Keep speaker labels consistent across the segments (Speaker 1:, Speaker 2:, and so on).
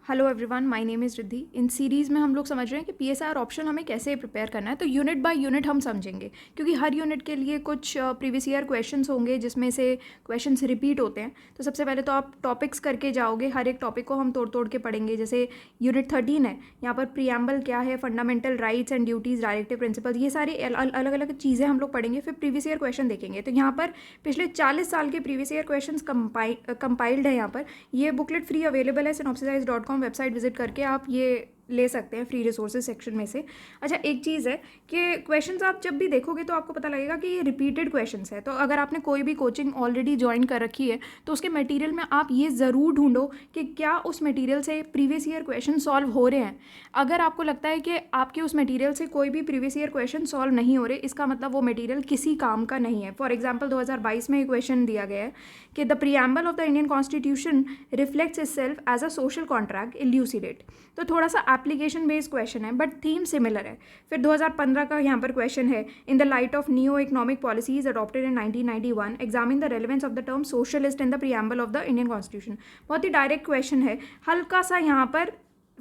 Speaker 1: Hello everyone, my name is Riddhi. In series में हम लोग समझ रहे हैं कि पीएसआर ऑप्शन हमें कैसे प्रिपेयर करना है। तो यूनिट बाय यूनिट हम समझेंगे, क्योंकि हर यूनिट के लिए कुछ प्रीवियस ईयर क्वेश्चंस होंगे जिसमें से क्वेश्चंस रिपीट होते हैं। तो सबसे पहले तो आप टॉपिक्स करके जाओगे, हर एक टॉपिक को हम तोड़ तोड़ के पढ़ेंगे। जैसे यूनिट 13 है, यहाँ पर प्रीएम्बल क्या है, fundamental rights and duties, directive principle, ये सारी अलग अलग चीज़ें हम लोग पढ़ेंगे। फिर प्रीवियस ईयर क्वेश्चन देखेंगे। तो यहाँ पर पिछले 40 साल के प्रीवियस ईयर क्वेश्चन कंपाइल्ड है। यहाँ पर ये बुकलेट फ्री अवेलेबल है synopsisize.com वेबसाइट विजिट करके आप ये ले सकते हैं फ्री रिसोर्सेज सेक्शन में से। अच्छा, एक चीज़ है कि क्वेश्चंस आप जब भी देखोगे तो आपको पता लगेगा कि ये रिपीटेड क्वेश्चंस है। तो अगर आपने कोई भी कोचिंग ऑलरेडी ज्वाइन कर रखी है तो उसके मटेरियल में आप ये ज़रूर ढूंढो कि क्या उस मटेरियल से प्रीवियस ईयर क्वेश्चन सॉल्व हो रहे हैं। अगर आपको लगता है कि आपके उस मटेरियल से कोई भी प्रीवियस ईयर क्वेश्चन सॉल्व नहीं हो रहे, इसका मतलब वो मटेरियल किसी काम का नहीं है। फॉर एग्जाम्पल 2022 में एक क्वेश्चन दिया गया है कि the preamble of the Indian constitution reflects itself as a social contract, elucidate. तो थोड़ा सा एप्लीकेशन बेस्ड क्वेश्चन है बट थीम सिमिलर है। फिर 2015 का यहाँ पर क्वेश्चन है, in the light of new economic policies adopted in 1991 examine the relevance of the term socialist in the preamble of the Indian constitution. बहुत ही डायरेक्ट क्वेश्चन है। हल्का सा यहाँ पर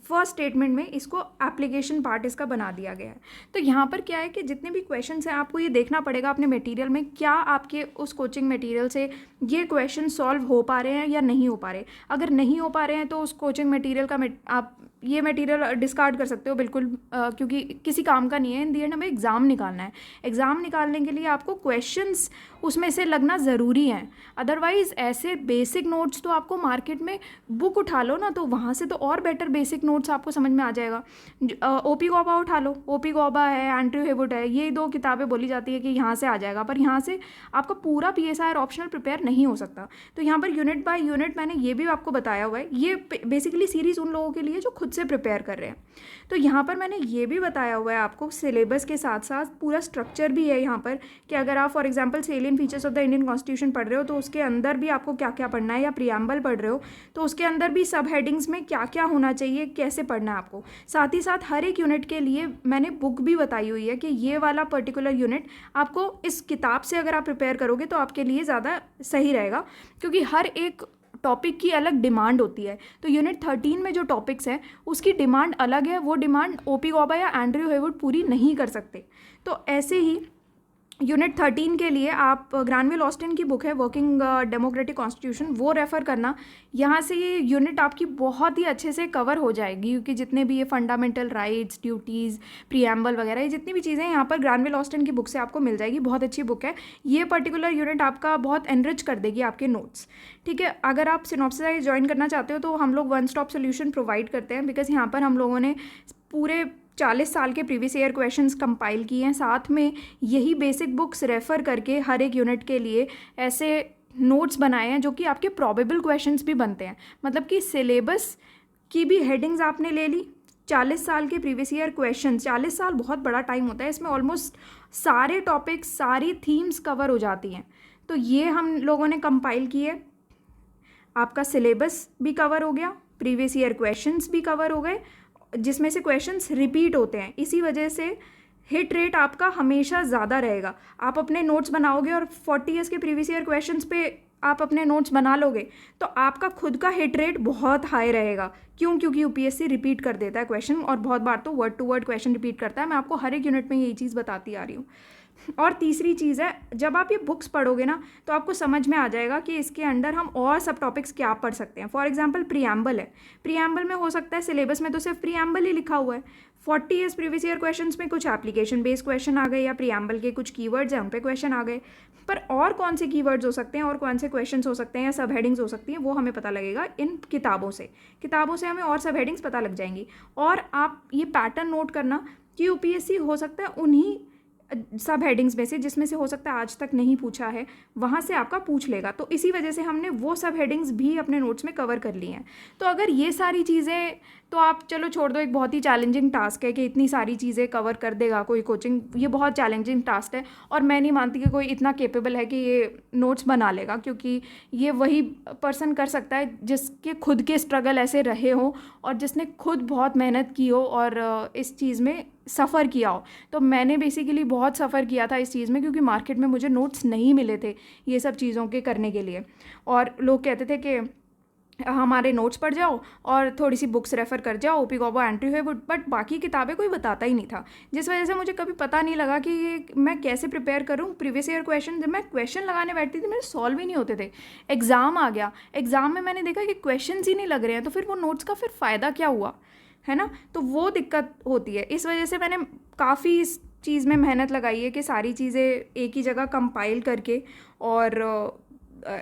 Speaker 1: फर्स्ट स्टेटमेंट में इसको एप्लीकेशन पार्ट इसका बना दिया गया है। तो यहाँ पर क्या है कि जितने भी क्वेश्चंस हैं आपको ये देखना पड़ेगा अपने मटेरियल में, क्या आपके उस कोचिंग मटेरियल से ये क्वेश्चन सॉल्व हो पा रहे हैं या नहीं हो पा रहे। अगर नहीं हो पा रहे हैं तो उस कोचिंग मटेरियल का आप ये मटेरियल डिस्कार्ड कर सकते हो बिल्कुल, क्योंकि किसी काम का नहीं है। इन दी एंड हमें एग्ज़ाम निकालना है। एग्ज़ाम निकालने के लिए आपको क्वेश्चंस उसमें से लगना ज़रूरी है। अदरवाइज़ ऐसे बेसिक नोट्स तो आपको मार्केट में बुक उठा लो ना, तो वहाँ से तो और बेटर बेसिक नोट्स आपको समझ में आ जाएगा। ओपी गौबा उठा लो, ओपी गौबा है, एंड्रयू हेवुड है, ये दो किताबें बोली जाती है कि यहाँ से आ जाएगा, पर यहाँ से आपका पूरा पीएसआर ऑप्शनल प्रिपेयर नहीं हो सकता। तो यहाँ पर यूनिट बाय यूनिट मैंने ये भी आपको बताया हुआ है। ये बेसिकली सीरीज़ उन लोगों के लिए जो खुद से प्रिपेयर कर रहे हैं। तो यहाँ पर मैंने ये भी बताया हुआ है आपको, सिलेबस के साथ साथ पूरा स्ट्रक्चर भी है यहाँ पर कि अगर आप for example सेलियन features of the Indian constitution पढ़ रहे हो तो उसके अंदर भी आपको क्या क्या पढ़ना है, या प्रीएम्बल पढ़ रहे हो तो उसके अंदर भी सब हेडिंग्स में क्या क्या होना चाहिए, कैसे पढ़ना है आपको। साथ ही साथ हर एक यूनिट के लिए मैंने बुक भी बताई हुई है कि ये वाला पर्टिकुलर यूनिट आपको इस किताब से अगर आप प्रिपेयर करोगे तो आपके लिए ज़्यादा सही रहेगा, क्योंकि हर एक टॉपिक की अलग डिमांड होती है। तो यूनिट 13 में जो टॉपिक्स हैं उसकी डिमांड अलग है, वो डिमांड ओपी गौबा या एंड्रयू हेवुड पूरी नहीं कर सकते। तो ऐसे ही यूनिट 13 के लिए आप ग्रानविल ऑस्टिन की बुक है वर्किंग डेमोक्रेटिक कॉन्स्टिट्यूशन, वो रेफ़र करना। यहाँ से ये यूनिट आपकी बहुत ही अच्छे से कवर हो जाएगी, क्योंकि जितने भी ये फंडामेंटल राइट्स, ड्यूटीज़, प्रीएम्बल वगैरह, ये जितनी भी चीज़ें यहाँ पर ग्रानविल ऑस्टिन की बुक से आपको मिल जाएगी। बहुत अच्छी बुक है ये। पर्टिकुलर यूनिट आपका बहुत एनरिच कर देगी आपके नोट्स। ठीक है, अगर आप सिनॉप्सिस ज्वाइन करना चाहते हो तो हम लोग वन स्टॉप सोल्यूशन प्रोवाइड करते हैं, बिकॉज यहाँ पर हम लोगों ने पूरे 40 साल के प्रीवियस ईयर क्वेश्चंस कंपाइल किए हैं, साथ में यही बेसिक बुक्स रेफ़र करके हर एक यूनिट के लिए ऐसे नोट्स बनाए हैं जो कि आपके प्रोबेबल क्वेश्चंस भी बनते हैं। मतलब कि सिलेबस की भी हेडिंग्स आपने ले ली, 40 साल के प्रीवियस ईयर क्वेश्चंस, 40 साल बहुत बड़ा टाइम होता है, इसमें ऑलमोस्ट सारे टॉपिक्स, सारी थीम्स कवर हो जाती हैं। तो ये हम लोगों ने कंपाइल किए। आपका सिलेबस भी कवर हो गया, प्रीवियस ईयर क्वेश्चंस भी कवर हो गए, जिसमें से क्वेश्चंस रिपीट होते हैं। इसी वजह से हिट रेट आपका हमेशा ज़्यादा रहेगा। आप अपने नोट्स बनाओगे और 40 ईयर्स के प्रीवियस ईयर क्वेश्चंस पे आप अपने नोट्स बना लोगे तो आपका खुद का हिट रेट बहुत हाई रहेगा। क्यों? क्योंकि यूपीएससी रिपीट कर देता है क्वेश्चन, और बहुत बार तो word to word question repeat करता है। मैं आपको हर एक यूनिट में यही चीज़ बताती आ रही हूँ। और तीसरी चीज़ है, जब आप ये बुक्स पढ़ोगे ना तो आपको समझ में आ जाएगा कि इसके अंदर हम और सब टॉपिक्स क्या पढ़ सकते हैं। फॉर एग्जांपल प्रीएम्बल है, प्रीएम्बल में हो सकता है सिलेबस में तो सिर्फ प्रीएम्बल ही लिखा हुआ है। 40 ईयर्स प्रीवियस ईयर क्वेश्चंस में कुछ एप्लीकेशन बेस्ड क्वेश्चन आ गए, या प्रीएम्बल के कुछ कीवर्ड्स हैं उन पे क्वेश्चन आ गए। पर और कौन से कीवर्ड्स हो सकते हैं और कौन से क्वेश्चन हो सकते हैं या सब हेडिंग्स हो सकती हैं, वो हमें पता लगेगा इन किताबों से। किताबों से हमें और सब हेडिंग्स पता लग जाएंगी। और आप ये पैटर्न नोट करना कि यूपीएससी हो सकता है उन्हीं सब हेडिंग्स में से, जिसमें से हो सकता है आज तक नहीं पूछा है, वहाँ से आपका पूछ लेगा। तो इसी वजह से हमने वो सब हेडिंग्स भी अपने नोट्स में कवर कर ली हैं। तो अगर ये सारी चीज़ें, तो आप चलो छोड़ दो, एक बहुत ही चैलेंजिंग टास्क है कि इतनी सारी चीज़ें कवर कर देगा कोई कोचिंग, ये बहुत चैलेंजिंग टास्क है। और मैं नहीं मानती कि कोई इतना केपेबल है कि ये नोट्स बना लेगा, क्योंकि ये वही पर्सन कर सकता है जिसके खुद के स्ट्रगल ऐसे रहे हो और जिसने खुद बहुत मेहनत की हो और इस चीज़ में सफ़र किया हो। तो मैंने बेसिकली बहुत सफ़र किया था इस चीज़ में, क्योंकि मार्केट में मुझे नोट्स नहीं मिले थे ये सब चीज़ों के करने के लिए। और लोग कहते थे कि हमारे नोट्स पढ़ जाओ और थोड़ी सी बुक्स रेफ़र कर जाओ, ओपी गॉबो एंट्री है, बट बाकी किताबें कोई बताता ही नहीं था, जिस वजह से मुझे कभी पता नहीं लगा कि ये मैं कैसे प्रिपेयर करूँ प्रीवियस ईयर क्वेश्चन। जब मैं क्वेश्चन लगाने बैठती थी मेरे सॉल्व ही नहीं होते थे। एग्ज़ाम आ गया, एग्ज़ाम में मैंने देखा कि क्वेश्चन ही नहीं लग रहे हैं, तो फिर वो नोट्स का फिर फ़ायदा क्या हुआ, है ना। तो वो दिक्कत होती है। इस वजह से मैंने काफ़ी इस चीज़ में मेहनत लगाई है कि सारी चीज़ें एक ही जगह कंपाइल करके और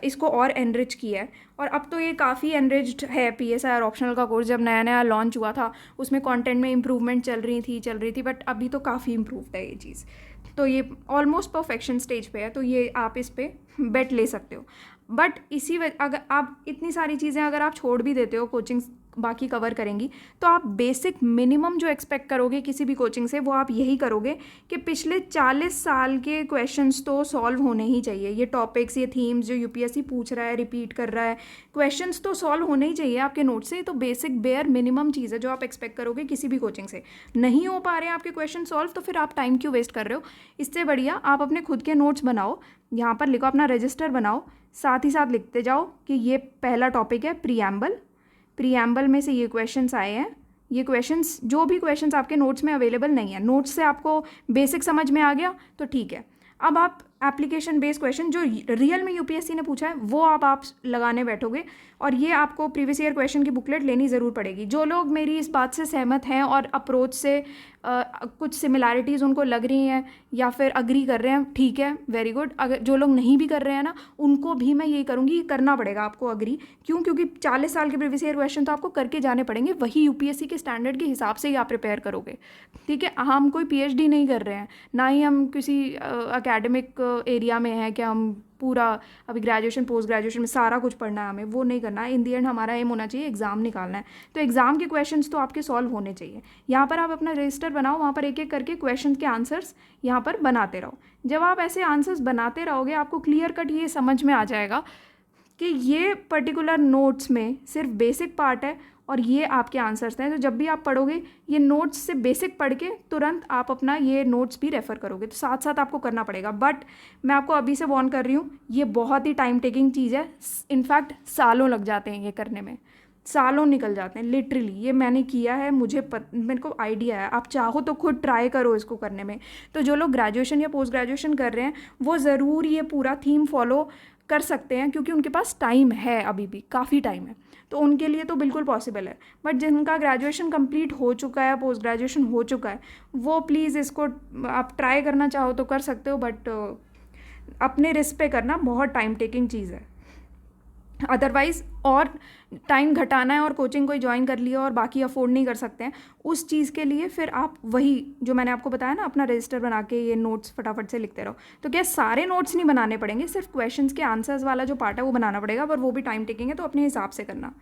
Speaker 1: इसको और एनरिच किया है। और अब तो ये काफ़ी एनरिच्ड है। पीएसआईआर ऑप्शनल का कोर्स जब नया नया लॉन्च हुआ था उसमें कंटेंट में इम्प्रूवमेंट चल रही थी, बट अभी तो काफ़ी इम्प्रूव्ड है ये चीज़। तो ये ऑलमोस्ट परफेक्शन स्टेज पे है, तो ये आप इस पे बेट ले सकते हो। बट इसी वजह अगर आप इतनी सारी चीज़ें अगर आप छोड़ भी देते हो, कोचिंग बाकी कवर करेंगी, तो आप बेसिक मिनिमम जो एक्सपेक्ट करोगे किसी भी कोचिंग से वो आप यही करोगे कि पिछले 40 साल के क्वेश्चंस तो सॉल्व होने ही चाहिए। ये टॉपिक्स, ये थीम्स जो यूपीएससी पूछ रहा है, रिपीट कर रहा है, क्वेश्चंस तो सॉल्व होने ही चाहिए आपके नोट से। तो बेसिक बेयर मिनिमम चीज़ है जो आप एक्सपेक्ट करोगे किसी भी कोचिंग से। नहीं हो पा रहे हैं आपके क्वेश्चन सॉल्व, तो फिर आप टाइम क्यों वेस्ट कर रहे हो। इससे बढ़िया आप अपने खुद के नोट्स बनाओ, यहाँ पर लिखो, अपना रजिस्टर बनाओ, साथ ही साथ लिखते जाओ कि ये पहला टॉपिक है प्रीएम्बल, प्रीएम्बल में से ये क्वेश्चंस आए हैं, ये क्वेश्चंस, जो भी क्वेश्चंस आपके नोट्स में अवेलेबल नहीं है, नोट्स से आपको बेसिक समझ में आ गया तो ठीक है। अब आप एप्लीकेशन बेस्ड क्वेश्चन जो रियल में यूपीएससी ने पूछा है वो आप लगाने बैठोगे, और ये आपको प्रीवियस ईयर क्वेश्चन की बुकलेट लेनी ज़रूर पड़ेगी। जो लोग मेरी इस बात से सहमत हैं और अप्रोच से कुछ सिमिलैरिटीज़ उनको लग रही हैं या फिर अग्री कर रहे हैं, ठीक है, वेरी गुड। अगर जो लोग नहीं भी कर रहे हैं ना, उनको भी मैं यही करूँगी, करना पड़ेगा आपको अग्री। क्यों? क्योंकि 40 साल के प्रीवियस ईयर क्वेश्चन तो आपको करके जाने पड़ेंगे, वही यूपीएससी के स्टैंडर्ड के हिसाब से ही आप प्रिपेयर करोगे, ठीक है। हम कोई पीएचडी नहीं कर रहे हैं, ना ही हम किसी एकेडमिक एरिया में हैं कि हम पूरा अभी ग्रेजुएशन पोस्ट ग्रेजुएशन में सारा कुछ पढ़ना है, हमें वो नहीं करना है। इन दी एंड हमारा एम होना चाहिए एग्ज़ाम निकालना है, तो एग्ज़ाम के क्वेश्चंस तो आपके सॉल्व होने चाहिए। यहाँ पर आप अपना रजिस्टर बनाओ, वहाँ पर एक एक करके क्वेश्चन के आंसर्स यहाँ पर बनाते रहो। जब आप ऐसे आंसर्स बनाते रहोगे आपको क्लियर कट ये समझ में आ जाएगा कि ये पर्टिकुलर नोट्स में सिर्फ बेसिक पार्ट है और ये आपके आंसर्स हैं। तो जब भी आप पढ़ोगे ये नोट्स से बेसिक पढ़ के तुरंत आप अपना ये नोट्स भी रेफ़र करोगे, तो साथ साथ आपको करना पड़ेगा। बट मैं आपको अभी से वॉर्न कर रही हूँ, ये बहुत ही टाइम टेकिंग चीज़ है। इनफैक्ट सालों लग जाते हैं ये करने में, सालों निकल जाते हैं लिटरली। ये मैंने किया है, मेरे को आइडिया है। आप चाहो तो खुद ट्राई करो इसको करने में। तो जो लोग ग्रेजुएशन या पोस्ट ग्रेजुएशन कर रहे हैं वो ज़रूर ये पूरा थीम फॉलो कर सकते हैं, क्योंकि उनके पास टाइम है, अभी भी काफ़ी टाइम है, तो उनके लिए तो बिल्कुल पॉसिबल है। बट जिनका ग्रेजुएशन कंप्लीट हो चुका है, पोस्ट ग्रेजुएशन हो चुका है, वो प्लीज़ इसको आप ट्राई करना चाहो तो कर सकते हो, बट अपने रिस्क पे करना, बहुत टाइम टेकिंग चीज़ है। अदरवाइज़ और टाइम घटाना है और कोचिंग कोई ज्वाइन कर लिया और बाकी अफोर्ड नहीं कर सकते हैं, उस चीज़ के लिए फिर आप वही जो मैंने आपको बताया ना, अपना रजिस्टर बना के ये नोट्स फटाफट से लिखते रहो। तो क्या सारे नोट्स नहीं बनाने पड़ेंगे, सिर्फ क्वेश्चंस के आंसर्स वाला जो पार्ट है वो बनाना पड़ेगा, पर वो भी टाइम टेकिंग है, तो अपने हिसाब से करना,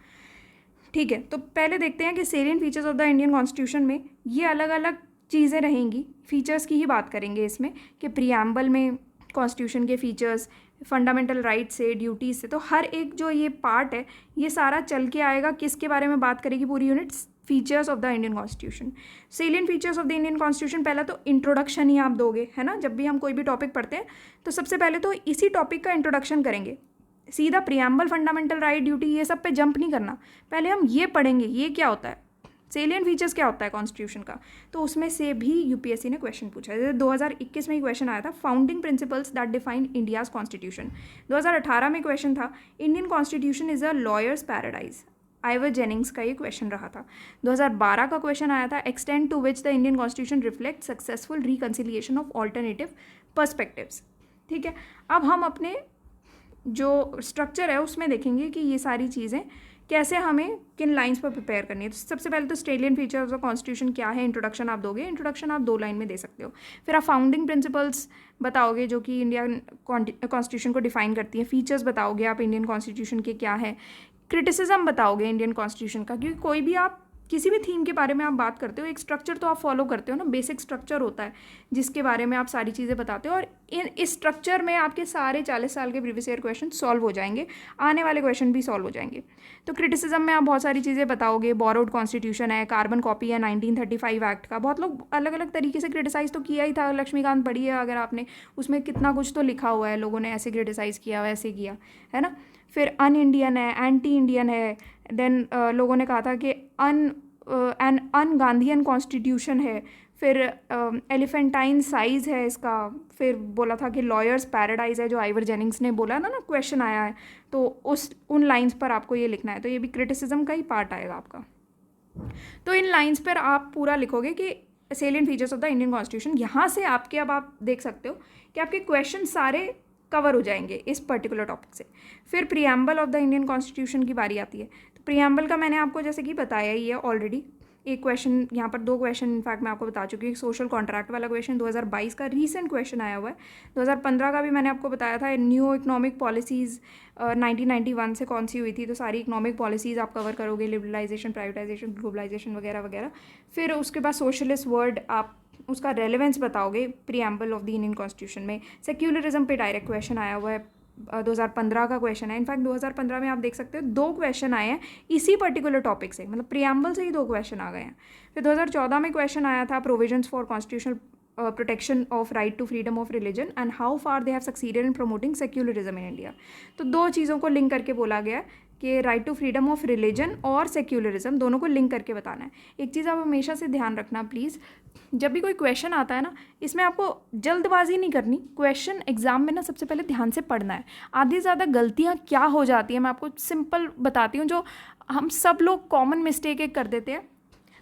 Speaker 1: ठीक है। तो पहले देखते हैं कि salient features of the Indian constitution में ये अलग अलग चीज़ें रहेंगी। फीचर्स की ही बात करेंगे इसमें कि प्रीएम्बल में कॉन्स्टिट्यूशन के फीचर्स, फंडामेंटल राइट्स से, ड्यूटीज़ से, तो हर एक जो ये पार्ट है ये सारा चल के आएगा। किसके बारे में बात करेगी पूरी units? Features of the Indian constitution. Salient features of the Indian constitution, पहला तो इंट्रोडक्शन ही आप दोगे, है ना। जब भी हम कोई भी टॉपिक पढ़ते हैं तो सबसे पहले तो इसी टॉपिक का इंट्रोडक्शन करेंगे, सीधा प्रीएम्बल, फंडामेंटल राइट, ड्यूटी ये सब पे जंप नहीं करना। पहले हम ये पढ़ेंगे ये क्या होता है, सेलिएंट फीचर्स क्या होता है कॉन्स्टिट्यूशन का। तो उसमें से भी यूपीएससी ने क्वेश्चन पूछा है। जैसे 2021 में ही क्वेश्चन आया था, founding principles that define India's constitution. 2018 में क्वेश्चन था, Indian constitution is a lawyers paradise. Ivor Jennings का ये क्वेश्चन रहा था। 2012 का क्वेश्चन आया था, extend to which the Indian constitution reflect successful reconciliation of alternative perspectives. ठीक है, अब हम अपने जो स्ट्रक्चर है उसमें देखेंगे कि ये सारी चीज़ें कैसे हमें किन लाइंस पर प्रिपेयर करनी है। तो सबसे पहले तो सेलिएंट फीचर्स ऑफ कॉन्स्टिट्यूशन क्या है, इंट्रोडक्शन आप दोगे। इंट्रोडक्शन आप 2 लाइन में दे सकते हो। फिर आप फाउंडिंग प्रिंसिपल्स बताओगे जो कि इंडियन कॉन्स्टिट्यूशन को डिफाइन करती है। फीचर्स बताओगे आप इंडियन कॉन्स्टिट्यूशन के क्या है। क्रिटिसिज्म बताओगे इंडियन कॉन्स्टिट्यूशन का, क्योंकि कोई भी आप किसी भी थीम के बारे में आप बात करते हो, एक स्ट्रक्चर तो आप फॉलो करते हो ना, बेसिक स्ट्रक्चर होता है जिसके बारे में आप सारी चीज़ें बताते हो, और इस स्ट्रक्चर में आपके सारे 40 साल के प्रीवियस ईयर क्वेश्चन सॉल्व हो जाएंगे, आने वाले क्वेश्चन भी सॉल्व हो जाएंगे। तो क्रिटिसिज्म में आप बहुत सारी चीज़ें बताओगे, बोरोड कॉन्स्टिट्यूशन है, कार्बन कॉपी है 1935 एक्ट का, बहुत लोग अलग अलग तरीके से क्रिटिसाइज़ तो किया ही था। लक्ष्मीकांत पढ़ी है अगर आपने, उसमें कितना कुछ तो लिखा हुआ है, लोगों ने ऐसे क्रिटिसाइज़ किया, वैसे किया, है ना। फिर अन इंडियन है, एंटी इंडियन है, देन लोगों ने कहा था कि अन गांधीयन कॉन्स्टिट्यूशन है, फिर एलिफेंटाइन साइज है इसका, फिर बोला था कि लॉयर्स पैराडाइज है, जो आइवर जेनिंग्स ने बोला ना क्वेश्चन आया है, तो उन लाइंस पर आपको ये लिखना है, तो ये भी क्रिटिसिज्म का ही पार्ट आएगा आपका। तो इन लाइंस पर आप पूरा लिखोगे कि salient features of the Indian constitution. यहाँ से आपके, अब आप देख सकते हो कि आपके क्वेश्चन सारे कवर हो जाएंगे इस पर्टिकुलर टॉपिक से। फिर preamble of the Indian constitution की बारी आती है। तो प्रीएम्बल का मैंने आपको जैसे कि बताया ही है ऑलरेडी, एक क्वेश्चन यहाँ पर, दो क्वेश्चन इनफैक्ट मैं आपको बता चुकी हूँ। सोशल कॉन्ट्रैक्ट वाला क्वेश्चन 2022 का रीसेंट क्वेश्चन आया हुआ है। 2015 का भी मैंने आपको बताया था, न्यू इकोनॉमिक पॉलिसीज़ 1991 से कौन सी हुई थी, तो सारी इकोनॉमिक पॉलिसीज़ आप कवर करोगे, लिबरलाइजेशन, प्राइवेटाइजेशन, ग्लोबलाइजेशन वगैरह वगैरह। फिर उसके बाद सोशलिस्ट वर्ड, आप उसका रेलेवेंस बताओगे preamble of the Indian constitution में। सेक्युलरिज्म पे डायरेक्ट क्वेश्चन आया हुआ है, 2015 का क्वेश्चन है। इनफैक्ट 2015 में आप देख सकते हो 2 क्वेश्चन आए हैं इसी पर्टिकुलर टॉपिक से, मतलब प्रीएम्बल से ही 2 क्वेश्चन आ गए हैं। फिर 2014 में क्वेश्चन आया था provisions for constitutional protection of right to freedom of religion and how far they have succeeded in promoting secularism in India. तो 2 चीज़ों को लिंक करके बोला गया है कि right to freedom of religion और सेक्युलरिज्म दोनों को लिंक करके बताना है। एक चीज़ आप हमेशा से ध्यान रखना प्लीज़, जब भी कोई क्वेश्चन आता है ना, इसमें आपको जल्दबाजी नहीं करनी। क्वेश्चन एग्जाम में ना सबसे पहले ध्यान से पढ़ना है। आधी ज़्यादा गलतियाँ क्या हो जाती हैं, मैं आपको सिंपल बताती हूँ, जो हम सब लोग कॉमन मिस्टेक एक कर देते हैं,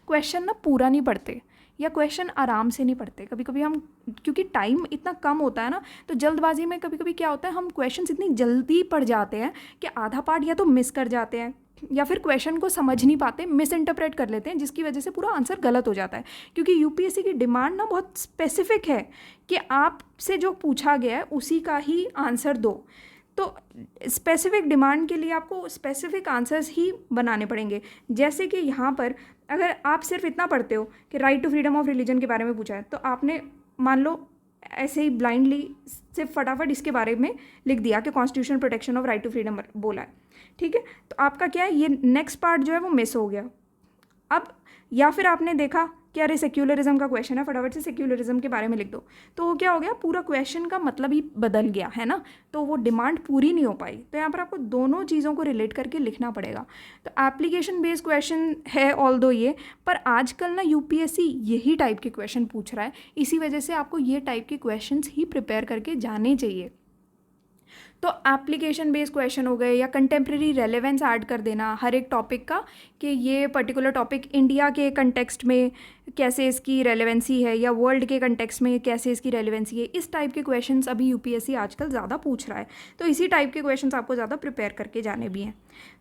Speaker 1: क्वेश्चन ना पूरा नहीं पढ़ते या क्वेश्चन आराम से नहीं पढ़ते। कभी कभी हम, क्योंकि टाइम इतना कम होता है ना, तो जल्दबाजी में कभी कभी क्या होता है, हम क्वेश्चंस इतनी जल्दी पढ़ जाते हैं कि आधा पार्ट या तो मिस कर जाते हैं या फिर क्वेश्चन को समझ नहीं पाते, मिस इंटरप्रेट कर लेते हैं, जिसकी वजह से पूरा आंसर गलत हो जाता है। क्योंकि यूपीएससी की डिमांड ना बहुत स्पेसिफिक है कि आपसे जो पूछा गया है उसी का ही आंसर दो। तो स्पेसिफिक डिमांड के लिए आपको स्पेसिफिक आंसर्स ही बनाने पड़ेंगे। जैसे कि यहाँ पर अगर आप सिर्फ इतना पढ़ते हो कि right to freedom of religion के बारे में पूछा है, तो आपने मान लो ऐसे ही ब्लाइंडली सिर्फ फटाफट इसके बारे में लिख दिया कि constitutional protection of right to freedom बोला है, ठीक है, तो आपका क्या है, ये नेक्स्ट पार्ट जो है वो मिस हो गया। अब या फिर आपने देखा कि अरे सेक्युलरिज्म का क्वेश्चन है, फटाफट से सेक्युलरिज्म के बारे में लिख दो, तो वो क्या हो गया, पूरा क्वेश्चन का मतलब ही बदल गया है ना, तो वो डिमांड पूरी नहीं हो पाई। तो यहाँ पर आपको दोनों चीज़ों को रिलेट करके लिखना पड़ेगा। तो एप्लीकेशन बेस्ड क्वेश्चन है ऑल्दो ये, पर आजकल ना यूपीएससी यही टाइप के क्वेश्चन पूछ रहा है, इसी वजह से आपको ये टाइप के क्वेश्चन ही प्रिपेयर करके जाने चाहिए। तो एप्लीकेशन बेस्ड क्वेश्चन हो गए या कंटेम्प्रेरी रेलेवेंस ऐड कर देना हर एक टॉपिक का, कि ये पर्टिकुलर टॉपिक इंडिया के कंटेक्स्ट में कैसे इसकी रेलेवेंसी है या वर्ल्ड के कंटेक्स्ट में कैसे इसकी रेलेवेंसी है। इस टाइप के क्वेश्चंस अभी यूपीएससी आजकल ज़्यादा पूछ रहा है, तो इसी टाइप के क्वेश्चंस आपको ज़्यादा प्रिपेयर करके जाने भी हैं।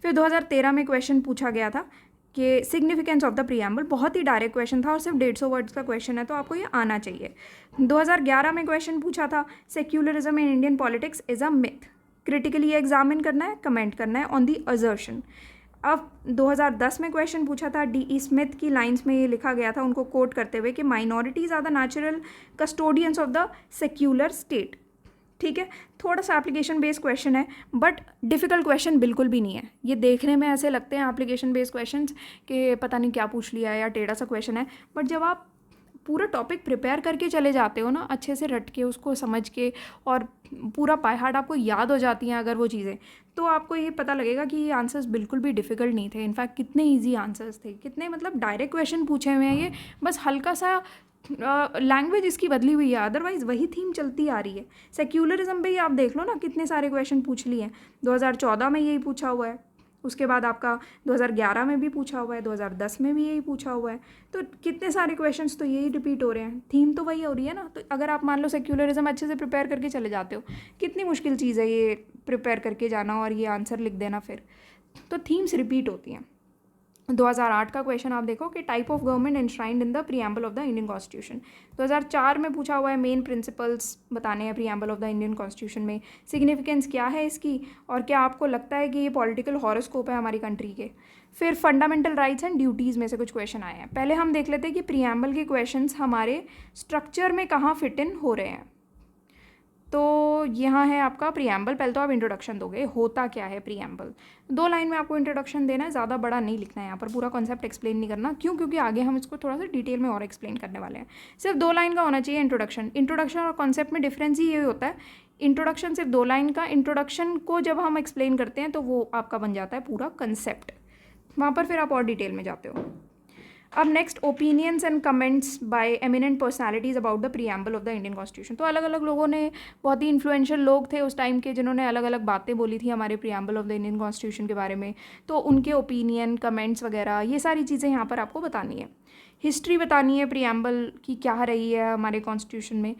Speaker 1: फिर 2013 में क्वेश्चन पूछा गया था कि सिग्निफिकेंस ऑफ द प्रीएम्बल, बहुत ही डायरेक्ट क्वेश्चन था और सिर्फ 150 वर्ड्स का क्वेश्चन है, तो आपको ये आना चाहिए। 2011 में क्वेश्चन पूछा था secularism in Indian politics is a myth, critically examine करना है, कमेंट करना है ऑन दी असर्शन। अब 2010 में क्वेश्चन पूछा था, डी.ई. स्मिथ की लाइंस में ये लिखा गया था उनको कोट करते हुए कि minorities are the natural custodians of the secular state, ठीक है। थोड़ा सा एप्लीकेशन बेस्ड क्वेश्चन है, बट डिफ़िकल्ट क्वेश्चन बिल्कुल भी नहीं है। ये देखने में ऐसे लगते हैं एप्लीकेशन बेस्ड क्वेश्चन कि पता नहीं क्या पूछ लिया है या टेढ़ा सा क्वेश्चन है, बट जब आप पूरा टॉपिक प्रिपेयर करके चले जाते हो ना, अच्छे से रट के उसको समझ के, और पूरा बाय हार्ट आपको याद हो जाती हैं अगर वो चीज़ें, तो आपको ये पता लगेगा कि ये आंसर्स बिल्कुल भी डिफ़िकल्ट नहीं थे। इनफैक्ट कितने इजी आंसर्स थे, कितने मतलब डायरेक्ट क्वेश्चन पूछे हुए हैं। ये बस हल्का सा लैंग्वेज इसकी बदली हुई है, अदरवाइज़ वही थीम चलती आ रही है। सेक्युलरिज्म पे ही आप देख लो ना, कितने सारे क्वेश्चन पूछ लिए हैं। 2014 में यही पूछा हुआ है, उसके बाद आपका 2011 में भी पूछा हुआ है, 2010 में भी यही पूछा हुआ है, तो कितने सारे क्वेश्चंस तो यही रिपीट हो रहे हैं, थीम तो वही हो रही है ना। तो अगर आप मान लो सेक्युलरिज्म अच्छे से प्रिपेयर करके चले जाते हो, कितनी मुश्किल चीज़ है ये प्रिपेयर करके जाना और ये आंसर लिख देना, फिर तो थीम्स रिपीट होती हैं। 2008 का क्वेश्चन आप देखो कि type of government enshrined in the preamble of the Indian constitution. 2004 में पूछा हुआ है, मेन प्रिंसिपल्स बताने हैं preamble of the Indian constitution में, सिग्निफिकेंस क्या है इसकी, और क्या आपको लगता है कि ये पॉलिटिकल हॉरोस्कोप है हमारी कंट्री के। फिर फंडामेंटल राइट्स एंड ड्यूटीज़ में से कुछ क्वेश्चन आए हैं। पहले हम देख लेते हैं कि प्रीएम्बल के क्वेश्चंस हमारे स्ट्रक्चर में कहाँ फिट इन हो रहे हैं। तो यहाँ है आपका प्रीएम्बल। पहले तो आप इंट्रोडक्शन दोगे, होता क्या है प्रीएम्बल। 2 लाइन में आपको इंट्रोडक्शन देना है, ज़्यादा बड़ा नहीं लिखना है यहाँ पर, पूरा कॉन्सेप्ट एक्सप्लेन नहीं करना। क्यों? क्योंकि आगे हम इसको थोड़ा सा डिटेल में और एक्सप्लेन करने वाले हैं। सिर्फ 2 लाइन का होना चाहिए इंट्रोडक्शन। इंट्रोडक्शन और कॉन्सेप्ट में डिफरेंस ही ये होता है, इंट्रोडक्शन सिर्फ 2 लाइन का, इंट्रोडक्शन को जब हम एक्सप्लेन करते हैं तो वो आपका बन जाता है पूरा कंसेप्ट, वहाँ पर फिर आप और डिटेल में जाते हो। अब next, opinions and comments by eminent personalities about the preamble of the Indian constitution. तो अलग अलग लोगों ने, बहुत ही इन्फ्लुएंशियल लोग थे उस टाइम के, जिन्होंने अलग अलग बातें बोली थी हमारे preamble of the Indian constitution के बारे में। तो उनके ओपिनियन, कमेंट्स वगैरह ये सारी चीज़ें यहाँ पर आपको बतानी है। हिस्ट्री बतानी है प्रीएम्बल की, क्या रही है हमारे कॉन्स्टिट्यूशन में,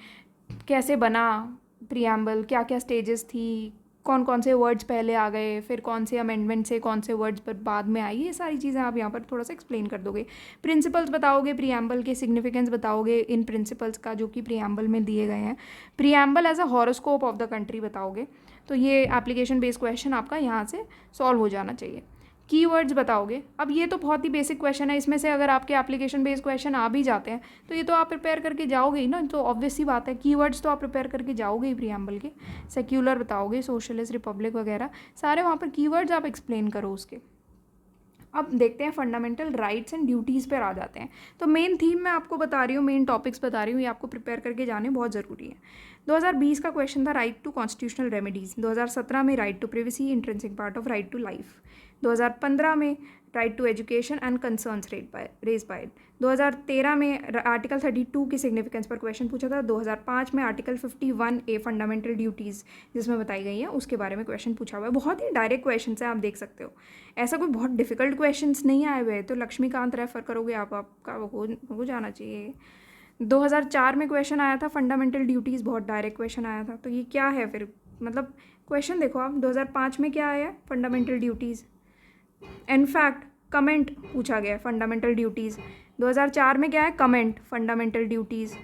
Speaker 1: कैसे बना प्रीएम्बल, क्या क्या स्टेजेस थी, कौन कौन से वर्ड्स पहले आ गए, फिर कौन से अमेंडमेंट से कौन से वर्ड्स पर बाद में आई, ये सारी चीज़ें आप यहाँ पर थोड़ा सा एक्सप्लेन कर दोगे। प्रिंसिपल्स बताओगे, प्रीएम्बल के सिग्निफिकेंस बताओगे इन प्रिंसिपल्स का जो कि प्रीएम्बल में दिए गए हैं। Preamble as a horoscope of the country बताओगे। तो ये एप्लीकेशन बेस्ड क्वेश्चन आपका यहाँ से सॉल्व हो जाना चाहिए। कीवर्ड्स बताओगे। अब ये तो बहुत ही बेसिक क्वेश्चन है, इसमें से अगर आपके एप्लीकेशन बेस्ड क्वेश्चन आ भी जाते हैं तो ये तो आप प्रिपेयर करके जाओगे ही ना, तो ऑब्वियस सी बात है, कीवर्ड्स तो आप प्रिपेयर करके जाओगे ही प्रीएम्बल के। सेक्युलर बताओगे, सोशलिस्ट, रिपब्लिक वगैरह सारे वहाँ पर कीवर्ड्स आप एक्सप्लेन करो उसके। अब देखते हैं फंडामेंटल राइट्स एंड ड्यूटीज़ पर आ जाते हैं। तो मेन थीम मैं आपको बता रही हूँ, मेन टॉपिक्स बता रही हूँ, ये आपको प्रिपेयर करके जाने बहुत ज़रूरी है। 2020 का क्वेश्चन था राइट टू कॉन्स्टिट्यूशनल रेमेडीज़। 2017 में right to privacy, intrinsic part of right to life. 2015 में right to education and concerns raise by. 2013 में आर्टिकल 32 की सिग्निफिकेंस पर क्वेश्चन पूछा था। 2005 में आर्टिकल 51A फंडामेंटल ड्यूटीज़ जिसमें बताई गई है उसके बारे में क्वेश्चन पूछा हुआ है। बहुत ही डायरेक्ट क्वेश्चन है, आप देख सकते हो, ऐसा कोई बहुत डिफिकल्ट क्वेश्चन नहीं आए हुए। तो लक्ष्मीकांत रेफर करोगे आप, आपका हो जाना चाहिए। 2004 में क्वेश्चन आया था फंडामेंटल ड्यूटीज़, बहुत डायरेक्ट क्वेश्चन आया था। तो ये क्या है फिर, मतलब क्वेश्चन देखो आप, 2005 में क्या आया, फंडामेंटल ड्यूटीज़। इनफैक्ट कमेंट पूछा गया फंडामेंटल ड्यूटीज़। 2004 में क्या है, कमेंट, फंडामेंटल ड्यूटीज़।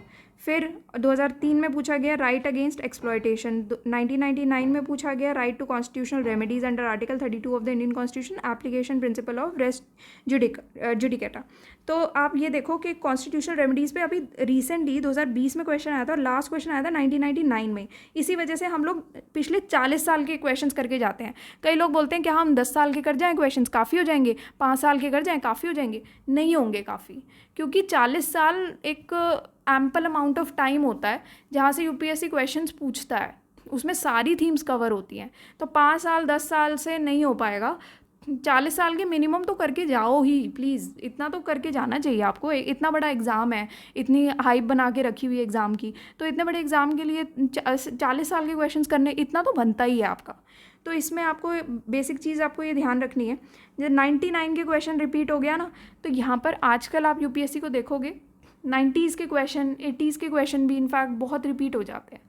Speaker 1: फिर 2003 में पूछा गया राइट अगेंस्ट एक्सप्लॉयटेशन। 1999 में पूछा गया right to constitutional remedies under article 32 of the Indian constitution, application principle of res judicata. तो आप ये देखो कि कॉन्स्टिट्यूशनल रेमेडीज़ पे अभी रिसेंटली 2020 में क्वेश्चन आया था और लास्ट क्वेश्चन आया था 1999 में। इसी वजह से हम लोग पिछले 40 साल के क्वेश्चन करके जाते हैं। कई लोग बोलते हैं कि हम 10 साल के कर जाएँ क्वेश्चन काफ़ी हो जाएंगे, 5 साल के कर जाएँ काफ़ी हो जाएंगे। नहीं होंगे काफ़ी, क्योंकि 40 साल एक एम्पल अमाउंट ऑफ टाइम होता है जहाँ से यूपीएससी क्वेश्चंस पूछता है, उसमें सारी थीम्स कवर होती हैं। तो 5 साल 10 साल से नहीं हो पाएगा, 40 साल के मिनिमम तो करके जाओ ही प्लीज़, इतना तो करके जाना चाहिए आपको। इतना बड़ा एग्ज़ाम है, इतनी हाइप बना के रखी हुई एग्ज़ाम की, तो इतने बड़े एग्ज़ाम के लिए 40 साल के क्वेश्चंस करने इतना तो बनता ही है आपका। तो इसमें आपको बेसिक चीज़ आपको ये ध्यान रखनी है, जब 99 के क्वेश्चन रिपीट हो गया ना, तो यहाँ पर आजकल आप यूपीएससी को देखोगे 90s के क्वेश्चन, 80s के क्वेश्चन भी इनफैक्ट बहुत रिपीट हो जाते हैं।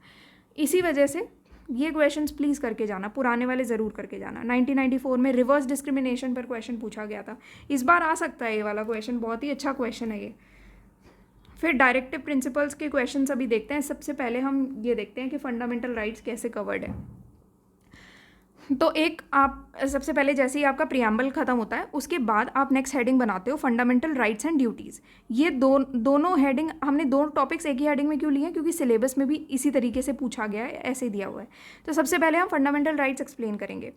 Speaker 1: इसी वजह से ये क्वेश्चंस प्लीज़ करके जाना, पुराने वाले ज़रूर करके जाना। 1994 में रिवर्स डिस्क्रिमिनेशन पर क्वेश्चन पूछा गया था, इस बार आ सकता है ये वाला क्वेश्चन, बहुत ही अच्छा क्वेश्चन है ये। फिर डायरेक्टिव प्रिंसिपल्स के क्वेश्चन अभी देखते हैं। सबसे पहले हम ये देखते हैं कि फंडामेंटल राइट्स कैसे कवर्ड है। तो एक आप सबसे पहले जैसे ही आपका प्रीएम्बल खत्म होता है उसके बाद आप नेक्स्ट हेडिंग बनाते हो फंडामेंटल राइट्स एंड ड्यूटीज़। ये दोनों हेडिंग हमने, दोनों टॉपिक्स एक ही हेडिंग में क्यों लिए हैं, क्योंकि सिलेबस में भी इसी तरीके से पूछा गया है, ऐसे दिया हुआ है। तो सबसे पहले हम फंडामेंटल राइट्स एक्सप्लेन करेंगे।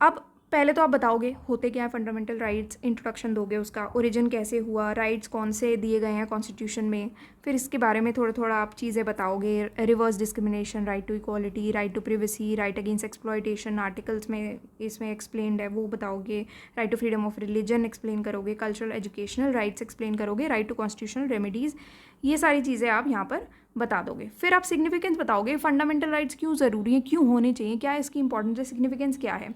Speaker 1: अब पहले तो आप बताओगे होते क्या है फंडामेंटल राइट्स, इंट्रोडक्शन दोगे उसका, ओरिजिन कैसे हुआ, राइट्स कौन से दिए गए हैं कॉन्स्टिट्यूशन में, फिर इसके बारे में थोड़ा थोड़ा आप चीज़ें बताओगे। Reverse discrimination, right to equality, right to privacy, right against exploitation articles में इसमें एक्सप्लेन्ड है वो बताओगे। Right to freedom of religion explain करोगे, कल्चरल एजुकेशनल राइट्स एक्सप्लेन करोगे, राइट टू कॉन्स्टिट्यूशनल रेमेडीज़, ये सारी चीज़ें आप यहाँ पर बता दोगे। फिर आप सिग्निफिकेंस बताओगे, फंडामेंटल राइट्स क्यों ज़रूरी हैं, क्यों होने चाहिए, क्या इसकी इंपॉर्टेंस है, सिग्निफिकेंस क्या है।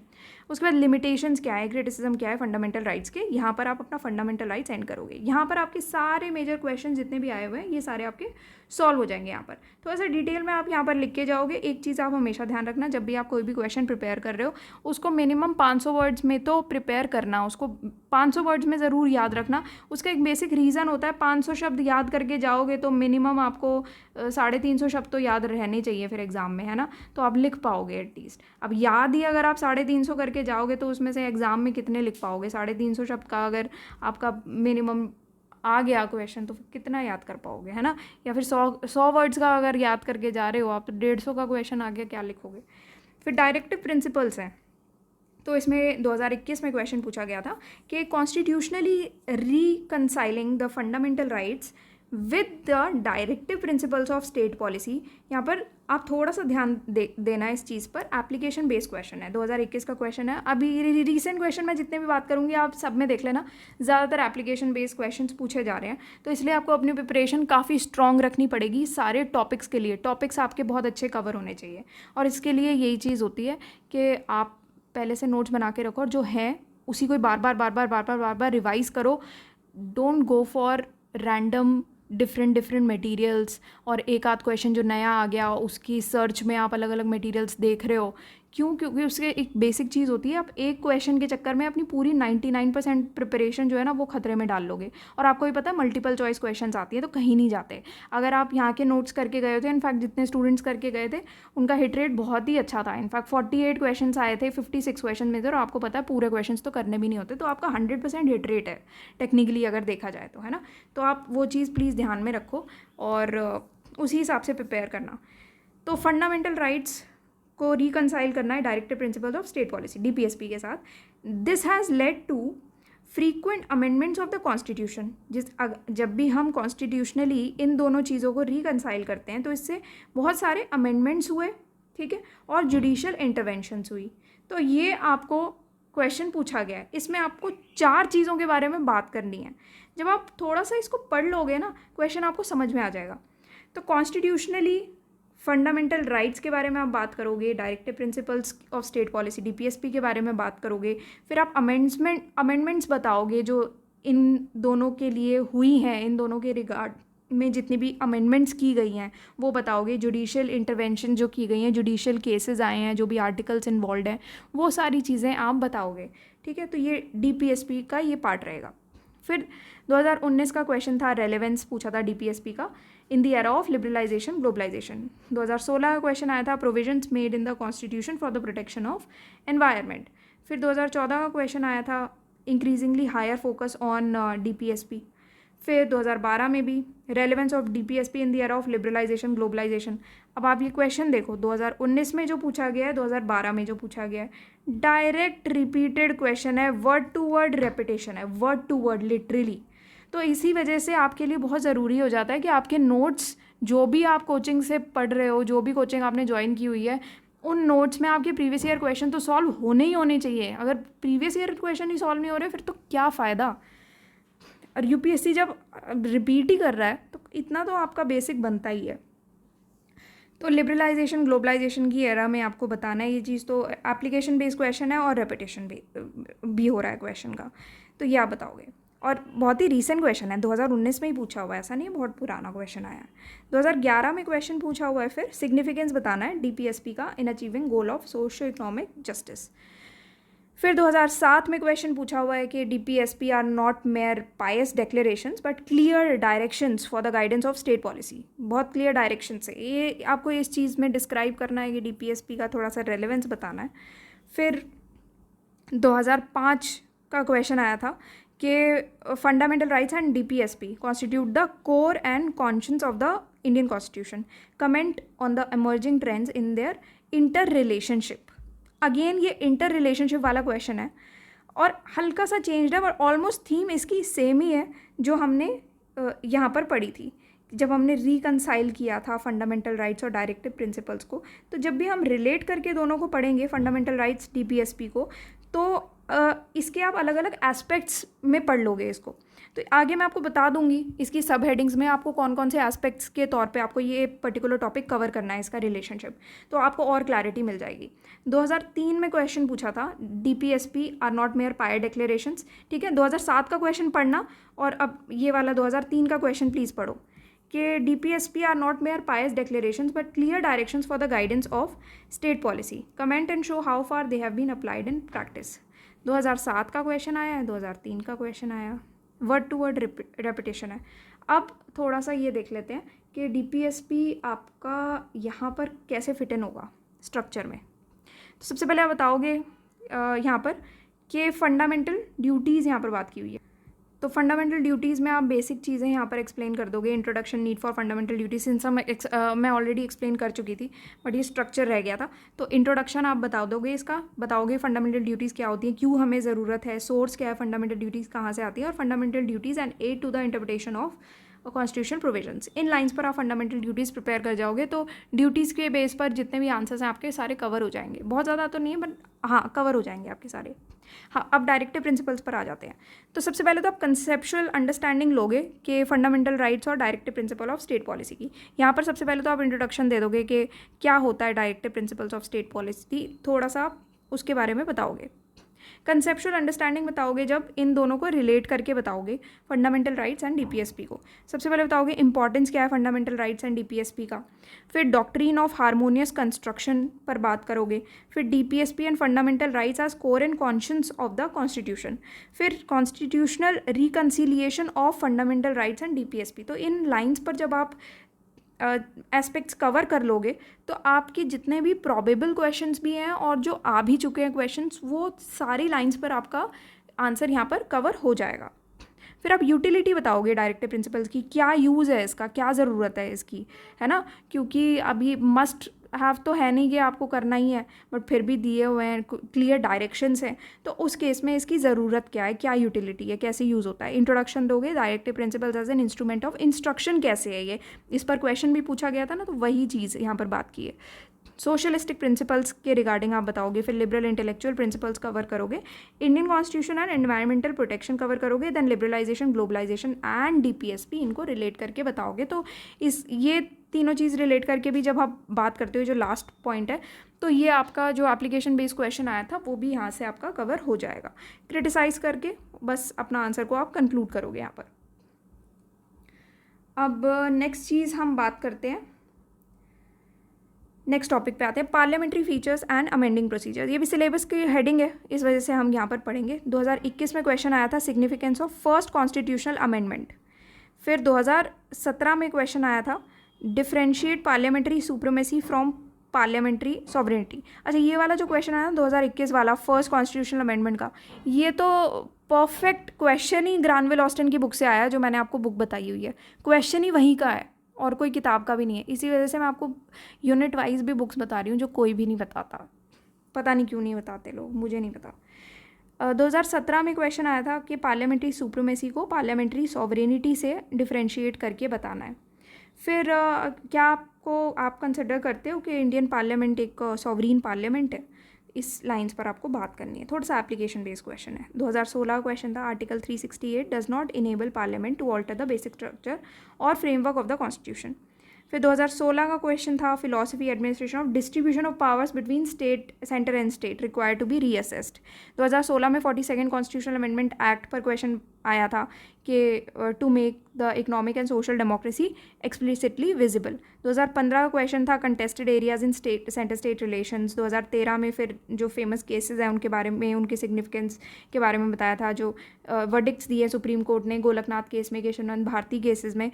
Speaker 1: उसके बाद लिमिटेशंस क्या है, क्रिटिसिज्म क्या है फंडामेंटल राइट्स के, यहाँ पर आप अपना फंडामेंटल राइट्स एंड करोगे। यहाँ पर आपके सारे मेजर क्वेश्चन जितने भी आए हुए हैं ये सारे आपके सॉल्व हो जाएंगे। यहाँ पर थोड़ा सा डिटेल में आप यहाँ पर लिख के जाओगे। एक चीज़ आप हमेशा ध्यान रखना, जब भी आप कोई भी क्वेश्चन प्रिपेयर कर रहे हो उसको मिनिमम 500 वर्ड्स में तो प्रिपेयर करना, उसको 500 वर्ड्स में ज़रूर याद रखना। उसका एक बेसिक रीज़न होता है, 500 शब्द याद करके जाओगे तो मिनिमम आपको 350 शब्द तो याद रहने चाहिए फिर एग्ज़ाम में, है ना, तो आप लिख पाओगे एटलीस्ट। अब याद ही अगर आप 350 करके जाओगे तो उसमें से एग्ज़ाम में कितने लिख पाओगे। 350 शब्द का अगर आपका मिनिमम आ गया क्वेश्चन तो फिर कितना याद कर पाओगे, है ना। या फिर 100 वर्ड्स का अगर याद करके जा रहे हो आप तो 150 का क्वेश्चन आ गया, क्या लिखोगे। फिर डायरेक्टिव प्रिंसिपल्स हैं, तो इसमें 2021 में क्वेश्चन पूछा गया था कि constitutionally reconciling the fundamental rights with the directive principles of state policy. यहाँ पर आप थोड़ा सा ध्यान देना है इस चीज़ पर। एप्लीकेशन बेस्ड क्वेश्चन है, 2021 का क्वेश्चन है। अभी रिसेंट क्वेश्चन मैं जितने भी बात करूँगी आप सब में देख लेना, ज़्यादातर एप्लीकेशन बेस्ड क्वेश्चन पूछे जा रहे हैं, तो इसलिए आपको अपनी प्रिपरेशन काफ़ी स्ट्रॉन्ग रखनी पड़ेगी सारे टॉपिक्स के लिए। टॉपिक्स आपके बहुत अच्छे कवर होने चाहिए, और इसके लिए यही चीज़ होती है कि आप पहले से नोट्स बना के रखो और जो है उसी को बार बार रिवाइज करो। Don't go for random different materials और एक आध क्वेश्चन जो नया आ गया उसकी सर्च में आप अलग अलग मटेरियल्स देख रहे हो। क्यों? क्योंकि उसके एक बेसिक चीज़ होती है, आप एक क्वेश्चन के चक्कर में अपनी पूरी 99% प्रिपरेशन जो है ना वो खतरे में डाल लोगे। और आपको भी पता है मल्टीपल चॉइस क्वेश्चंस आती है तो कहीं नहीं जाते। अगर आप यहाँ के नोट्स करके गए थे, इनफैक्ट जितने स्टूडेंट्स करके गए थे उनका हिट रेट बहुत ही अच्छा था। इनफैक्ट 48 क्वेश्चन आए थे 56 क्वेश्चन में थे, और आपको पता है पूरे क्वेश्चन तो करने भी नहीं होते, तो आपका 100% हिट रेट है टेक्निकली अगर देखा जाए तो, है ना। तो आप वो चीज़ प्लीज़ ध्यान में रखो और उसी हिसाब से प्रिपेयर करना। तो फंडामेंटल राइट्स को रिकनसाइल करना है directive principles of state policy DPSP के साथ। This has led to frequent amendments of the constitution. जब भी हम कॉन्स्टिट्यूशनली इन दोनों चीज़ों को रिकनसाइल करते हैं तो इससे बहुत सारे अमेंडमेंट्स हुए, ठीक है, और जुडिशियल इंटरवेंशंस हुई। तो ये आपको क्वेश्चन पूछा गया है, इसमें आपको 4 चीज़ों के बारे में बात करनी है। जब आप थोड़ा सा इसको पढ़ लोगे ना, क्वेश्चन आपको समझ में आ जाएगा। तो कॉन्स्टिट्यूशनली फंडामेंटल राइट्स के बारे में आप बात करोगे, directive principles of state policy DPSP के बारे में बात करोगे, फिर आप अमेंडमेंट्स बताओगे जो इन दोनों के लिए हुई हैं, इन दोनों के रिगार्ड में जितनी भी अमेंडमेंट्स की गई हैं वो बताओगे, जुडिशियल इंटरवेंशन जो की गई हैं, जुडिशियल केसेस आए हैं, जो भी आर्टिकल्स इन्वॉल्व हैं, वो सारी चीज़ें आप बताओगे, ठीक है। तो ये DPSP का ये पार्ट रहेगा। फिर 2019 का क्वेश्चन था, रेलेवेंस पूछा था DPSP का, in the era of liberalisation globalisation. 2016 का क्वेश्चन आया था, provisions made in the constitution for the protection of environment. फिर 2014 का क्वेश्चन आया था, increasingly higher focus on DPSP। फिर 2012 में भी relevance of DPSP in the era of liberalisation globalisation. अब आप ये क्वेश्चन देखो, 2019 में जो पूछा गया है, 2012 में जो पूछा गया है, डायरेक्ट रिपीटेड क्वेश्चन है, वर्ड टू वर्ड रेपिटेशन है, वर्ड टू वर्ड लिटरली। तो इसी वजह से आपके लिए बहुत ज़रूरी हो जाता है कि आपके नोट्स जो भी आप कोचिंग से पढ़ रहे हो, जो भी कोचिंग आपने ज्वाइन की हुई है, उन नोट्स में आपके प्रीवियस ईयर क्वेश्चन तो सॉल्व होने ही होने चाहिए। अगर प्रीवियस ईयर क्वेश्चन ही सॉल्व नहीं हो रहे फिर तो क्या फ़ायदा। और UPSC जब रिपीट ही कर रहा है तो इतना तो आपका बेसिक बनता ही है। तो लिबरलाइजेशन ग्लोबलाइजेशन की एरा में आपको बताना है ये चीज़। तो एप्लीकेशन बेस्ड क्वेश्चन है और रेपिटेशन भी हो रहा है क्वेश्चन का, तो ये आप बताओगे। और बहुत ही रीसेंट क्वेश्चन है, 2019 में ही पूछा हुआ है, ऐसा नहीं है बहुत पुराना क्वेश्चन आया है। 2011 में क्वेश्चन पूछा हुआ है। फिर सिग्निफिकेंस बताना है DPSP का in achieving goal of socio economic justice. फिर 2007 में क्वेश्चन पूछा हुआ है कि DPSP are not mere pious declarations but clear directions for the guidance of state policy. बहुत क्लियर डायरेक्शंस है, ये आपको इस चीज़ में डिस्क्राइब करना है कि DPSP का थोड़ा सा रेलेवेंस बताना है। फिर 2005 का क्वेश्चन आया था कि fundamental rights and DPSP constitute the core and conscience of the Indian constitution, comment on the emerging trends in their inter relationship. Again ये इंटर रिलेशनशिप वाला क्वेश्चन है और हल्का सा चेंज्ड है, और ऑलमोस्ट थीम इसकी सेम ही है जो हमने यहाँ पर पढ़ी थी जब हमने रिकनसाइल किया था फंडामेंटल राइट्स और डायरेक्टिव प्रिंसिपल्स को। तो जब भी हम रिलेट करके दोनों को पढ़ेंगे, फंडामेंटल राइट्स DPSP को, तो इसके आप अलग अलग एस्पेक्ट्स में पढ़ लोगे इसको। तो आगे मैं आपको बता दूंगी इसकी सब हेडिंग्स में आपको कौन कौन से एस्पेक्ट्स के तौर पे आपको ये पर्टिकुलर टॉपिक कवर करना है, इसका रिलेशनशिप, तो आपको और क्लैरिटी मिल जाएगी। 2003 में क्वेश्चन पूछा था, DPSP are not mere pious declarations, ठीक है। 2007 का क्वेश्चन पढ़ना और अब ये वाला 2003 का क्वेश्चन प्लीज़ पढ़ो कि DPSP are not mere pious declarations but clear directions for the guidance of state policy, comment and show how far they have been applied in practice. 2007 का क्वेश्चन आया है, 2003 का क्वेश्चन आया, वर्ड टू वर्ड रेपिटेशन है। अब थोड़ा सा ये देख लेते हैं कि DPSP आपका यहाँ पर कैसे फिट इन होगा स्ट्रक्चर में। तो सबसे पहले आप बताओगे यहाँ पर कि फंडामेंटल ड्यूटीज़ यहाँ पर बात की हुई है। तो फंडामेंटल ड्यूटीज़ में आप बेसिक चीज़ें यहाँ पर एक्सप्लेन कर दोगे। Introduction need for fundamental duties इन सब मैं ऑलरेडी एक्सप्लेन कर चुकी थी, बट ये स्ट्रक्चर रह गया था। तो इंट्रोडक्शन आप बता दोगे, इसका बताओगे फंडामेंटल ड्यूटीज़ क्या होती है, क्यों हमें ज़रूरत है, सोर्स क्या है, फंडामेंटल ड्यूटीज़ कहाँ से आती है, और fundamental duties and aid to the interpretation of constitutional provisions. इन लाइंस पर आप फंडामेंटल ड्यूटीज़ प्रिपेयर कर जाओगे तो ड्यूटीज़ के बेस पर जितने भी आंसर्स हैं आपके सारे कवर हो जाएंगे। बहुत ज़्यादा तो नहीं है, बट हाँ कवर हो जाएंगे आपके सारे। हाँ, अब डायरेक्टिव प्रिंसिपल्स पर आ जाते हैं। तो सबसे पहले तो आप कंसेप्चुअल अंडरस्टैंडिंग लोगे कि फंडामेंटल राइट्स और directive principle of state policy की। यहाँ पर सबसे पहले तो आप इंट्रोडक्शन दे दोगे कि क्या होता है directive principles of state policy, थोड़ा सा आप उसके बारे में बताओगे। कंसेप्चुअल अंडरस्टैंडिंग बताओगे जब इन दोनों को रिलेट करके बताओगे, फंडामेंटल राइट्स एंड डीपीएसपी को। सबसे पहले बताओगे इंपॉर्टेंस क्या है फंडामेंटल राइट्स एंड डीपीएसपी का। फिर डॉक्ट्रीन ऑफ हार्मोनियस कंस्ट्रक्शन पर बात करोगे। फिर DPSP and fundamental rights as core and conscience of the constitution. फिर constitutional reconciliation of fundamental rights and DPSP. तो इन लाइन्स पर जब आप एस्पेक्ट्स कवर कर लोगे तो आपके जितने भी प्रॉबेबल क्वेश्चंस भी हैं और जो आ भी चुके हैं क्वेश्चंस, वो सारी लाइंस पर आपका आंसर यहाँ पर कवर हो जाएगा। फिर आप यूटिलिटी बताओगे डायरेक्टिव प्रिंसिपल्स की, क्या यूज़ है इसका, क्या ज़रूरत है इसकी, है ना, क्योंकि अभी मस्ट हैव तो है नहीं कि आपको करना ही है, बट फिर भी दिए हुए हैं, क्लियर डायरेक्शंस हैं, तो उस केस में इसकी ज़रूरत क्या है, क्या यूटिलिटी है, कैसे यूज़ होता है। इंट्रोडक्शन दोगे, directive principles as an instrument of instruction कैसे है ये, इस पर क्वेश्चन भी पूछा गया था ना, तो वही चीज़ यहाँ पर बात की है। सोशलिस्टिक प्रिंसिपल्स के रिगार्डिंग आप बताओगे। फिर लिबरल इंटेलेक्चुअल प्रिंसिपल्स कवर करोगे। Indian constitution and environmental protection cover करोगे। Then liberalisation, globalisation and DPSP, इनको रिलेट करके बताओगे। तो ये तीनों चीज़ रिलेट करके भी जब आप बात करते हो, जो लास्ट पॉइंट है, तो ये आपका जो एप्लीकेशन बेस्ड क्वेश्चन आया था वो भी यहाँ से आपका कवर हो जाएगा। क्रिटिसाइज करके बस अपना आंसर को आप कंक्लूड करोगे यहाँ पर। अब नेक्स्ट चीज़ हम बात करते हैं, नेक्स्ट टॉपिक पे आते हैं, parliamentary features and amending procedure. ये भी सिलेबस की हेडिंग है, इस वजह से हम यहाँ पर पढ़ेंगे। 2021 में क्वेश्चन आया था significance of first constitutional amendment. फिर 2017 में क्वेश्चन आया था differentiate parliamentary supremacy from parliamentary sovereignty. अच्छा, ये वाला जो क्वेश्चन आया ना 2021 वाला फर्स्ट कॉन्स्टिट्यूशनल अमेंडमेंट का, ये तो परफेक्ट क्वेश्चन ही ग्रानवेल ऑस्टिन की बुक से आया, जो मैंने आपको बुक बताई हुई है। क्वेश्चन ही वहीं का है और कोई किताब का भी नहीं है। इसी वजह से मैं आपको यूनिट वाइज भी बुक्स बता रही हूँ जो कोई भी नहीं बताता। पता नहीं क्यों नहीं बताते लोग, मुझे नहीं पता। 2017 में क्वेश्चन आया था कि पार्लियामेंट्री सुप्रीमेसी को पार्लियामेंट्री सॉवरेनिटी से डिफ्रेंशिएट करके बताना है। फिर क्या आप कंसिडर करते हो कि इंडियन पार्लियामेंट एक सॉवरीन पार्लियामेंट है? इस लाइंस पर आपको बात करनी है। थोड़ा सा एप्लीकेशन बेस्ड क्वेश्चन है। 2016 का क्वेश्चन था article 368 does not enable parliament to alter the basic structure और फ्रेमवर्क ऑफ द कॉन्स्टिट्यूशन। फिर 2016 का क्वेश्चन था philosophy administration of distribution of powers between state, centre and state required to be reassessed. 2016 में 42nd constitutional amendment act पर question आया था कि to make the economic and social democracy explicitly visible. 2015 का question था contested areas in state centre state relations. 2013 में फिर जो फेमस केसेस हैं उनके बारे में, उनके सिग्निफिकेंस के बारे में बताया था, जो वर्डिक्ट्स दिए सुप्रीम कोर्ट ने गोलकनाथ केस में, केशवनंद भारती केसेस में।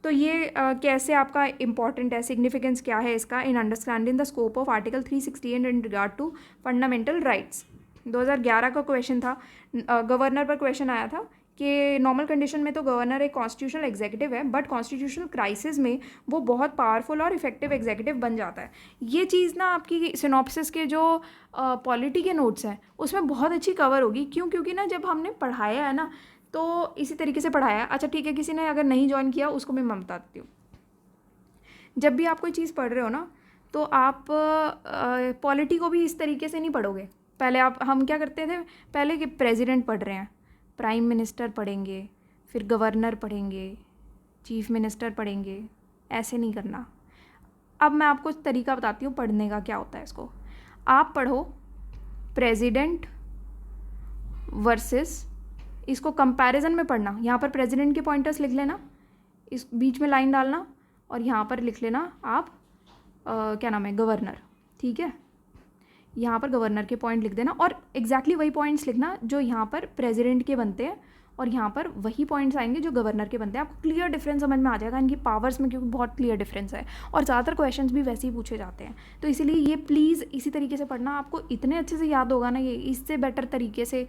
Speaker 1: तो ये कैसे आपका इंपॉर्टेंट है, सिग्निफिकेंस क्या है इसका in understanding the scope of article 368 in regard to fundamental rights. 2011 का क्वेश्चन था गवर्नर पर क्वेश्चन आया था कि नॉर्मल कंडीशन में तो गवर्नर एक कॉन्स्टिट्यूशनल एग्जीक्यूटिव है, बट कॉन्स्टिट्यूशनल क्राइसिस में वो बहुत पावरफुल और इफेक्टिव एग्जीक्यूटिव बन जाता है। ये चीज़ ना आपकी सिनॉप्सिस के जो पॉलिटी के नोट्स हैं उसमें बहुत अच्छी कवर होगी। क्यों? क्योंकि ना जब हमने पढ़ाया है ना तो इसी तरीके से पढ़ाया। अच्छा ठीक है, किसी ने अगर नहीं ज्वाइन किया उसको मैं बता देती हूँ। जब भी आप कोई चीज़ पढ़ रहे हो ना तो आप पॉलिटी को भी इस तरीके से नहीं पढ़ोगे। पहले हम क्या करते थे, पहले कि प्रेसिडेंट पढ़ रहे हैं, प्राइम मिनिस्टर पढ़ेंगे, फिर गवर्नर पढ़ेंगे, चीफ मिनिस्टर पढ़ेंगे, ऐसे नहीं करना। अब मैं आपको तरीका बताती हूँ पढ़ने का क्या होता है इसको। आप पढ़ो प्रेसिडेंट वर्सेस, इसको कंपैरिजन में पढ़ना। यहाँ पर प्रेसिडेंट के पॉइंटर्स लिख लेना, इस बीच में लाइन डालना और यहाँ पर लिख लेना आप क्या नाम है, गवर्नर। ठीक है, यहाँ पर गवर्नर के पॉइंट लिख देना और एग्जैक्टली वही पॉइंट्स लिखना जो यहाँ पर प्रेसिडेंट के बनते हैं और यहाँ पर वही पॉइंट्स आएंगे जो गवर्नर के बनते हैं। आपको क्लियर डिफरेंस समझ में आ जाएगा इनकी पावर्स में, क्योंकि बहुत क्लियर डिफरेंस है और ज़्यादातर क्वेश्चंस भी वैसे ही पूछे जाते हैं। तो इसीलिए ये प्लीज़ इसी तरीके से पढ़ना, आपको इतने अच्छे से याद होगा ना ये, इससे बेटर तरीके से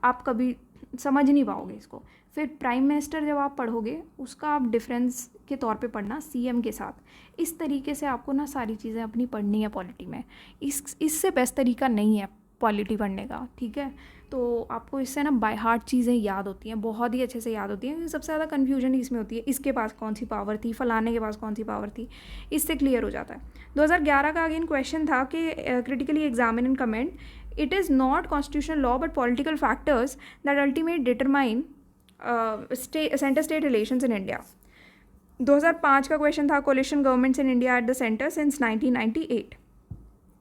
Speaker 1: आप कभी समझ नहीं पाओगे इसको। फिर प्राइम मिनिस्टर जब आप पढ़ोगे उसका आप डिफरेंस के तौर पे पढ़ना सीएम के साथ। इस तरीके से आपको ना सारी चीज़ें अपनी पढ़नी है पॉलिटी में। इससे बेस्ट तरीका नहीं है पॉलिटी पढ़ने का, ठीक है। तो आपको इससे ना बाय हार्ट चीज़ें याद होती हैं, बहुत ही अच्छे से याद होती हैं, क्योंकि सबसे ज़्यादा कन्फ्यूजन इसमें होती है, इसके पास कौन सी पावर थी, फलाने के पास कौन सी पावर थी, इससे क्लियर हो जाता है। 2011 का अगेन क्वेश्चन था कि critically examine and comment, it is not constitutional law but political factors that ultimate determine centre state relations in India. 2005 का क्वेश्चन था coalition governments in India at the centre since 1998।